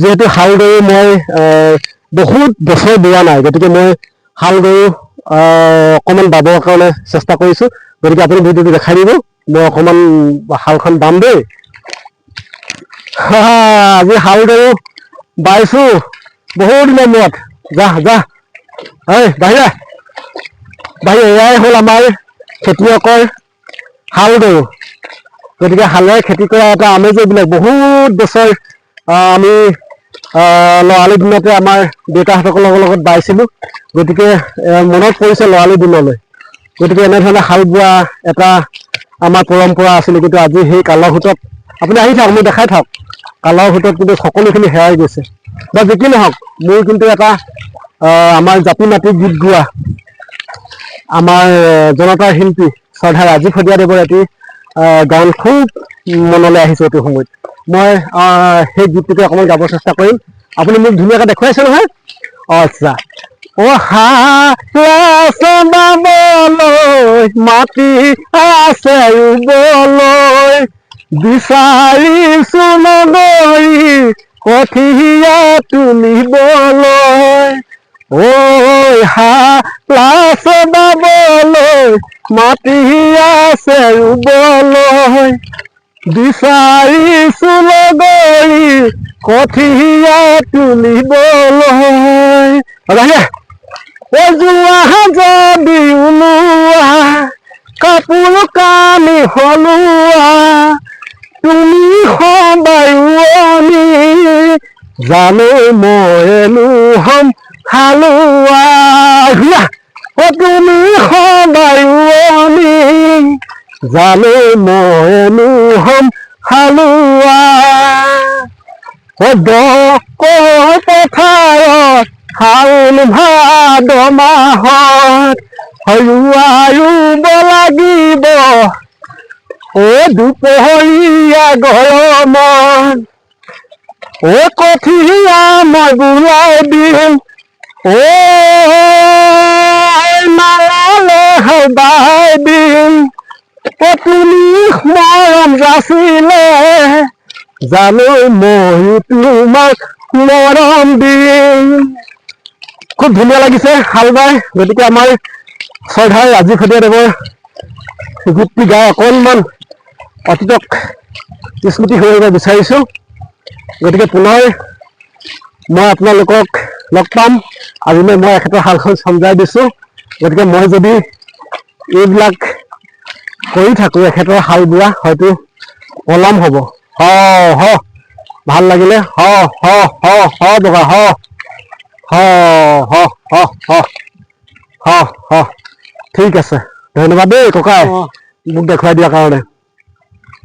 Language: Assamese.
যেহেতু হাল গৰু মই বহুত বছৰ বোৱা নাই, গতিকে মই হাল গৰু অকণমান বাবৰ কাৰণে চেষ্টা কৰিছোঁ। গতিকে আপুনি ভিডিঅ'টো দেখাই দিব, মই অকণমান হালখন বাম দেই। আজি হাল গৰু বাইছোঁ বহুত দিনৰ মূৰত। যা যা বাহিৰা এয়াই হ'ল আমাৰ খেতিয়কৰ হাল গৰু। গতিকে হালেৰে খেতি কৰা এটা আমেজেই বেলেগ। বহুত বছৰ আমি ল'ৰালি দিনতে আমাৰ দেউতাহঁতৰ লগত বাইছিলোঁ। গতিকে মনত পৰিছে ল'ৰালি দিনলৈ। গতিকে এনেধৰণে হাল বোৱা এটা আমাৰ পৰম্পৰা আছিলে, কিন্তু আজি সেই কালৰ সোঁতত আপুনি আহি থাকক, মই দেখাই থাকক, কালৰ সোঁতত কিন্তু সকলোখিনি হেৰাই গৈছে। বা যি কি নহওক, মোৰ কিন্তু এটা আমাৰ জাতি মাতৃ গীত গোৱা আমাৰ জনতাৰ শিল্পী শ্ৰদ্ধা ৰাজীৱ শদিয়াদেৱৰ এটি গান খুব মনলৈ আহিছে এইটো সময়ত। মই সেই গীতটোকে অকণমান গাব চেষ্টা কৰিম। আপুনি মোক ধুনীয়াকৈ দেখুৱাইছে নহয়? আচ্ছা। বাবলৈ মাটি আছে ৰুবলৈ, বিচাৰিছো নগৰী কঠীয়া তুলিবলৈ। বাবলৈ মাটি আছে ৰুবলৈ, বিচাৰিছো নগৰী কঠীয়া তুলিবলৈ। যোৱা যদি ওলোৱা কাপোৰ কানি সলোৱা, তুমি সদায় ৰোৱনী, জানো মইনো হম হালোৱা। তুমি সদায় ৰোৱনী, জানো মইনো হম হালোৱা। পথাৰত শাওণ ভাদ মাহত ৰুব লাগিব, দুপৰীয়া গৰমত। কঠীয়া মই বুলাই দিম, নালালে বাই দিম। তুমি মৰম যাচিলে, জানো মই তোমাক মৰম দিম। খুব ধুনীয়া লাগিছে হাল বাই। গতিকে আমাৰ শ্ৰদ্ধাৰ ৰাজীৱ শদিয়াদেৱৰ গীতটি গাই অকণমান অতীতক স্মৃতি হৈ আহিব বিচাৰিছোঁ। গতিকে পুনৰ মই আপোনালোকক লগ পাম। আজিলৈ মই এখেতৰ হালখন চমজাই দিছোঁ। গতিকে মই যদি এইবিলাক কৰি থাকোঁ, এখেতৰ হাল বোৱা হয়তো পলম হ'ব। ভাল লাগিলে। ঠিক আছে, ধন্যবাদ দেই ককাই মোক দেখুৱাই দিয়াৰ কাৰণে।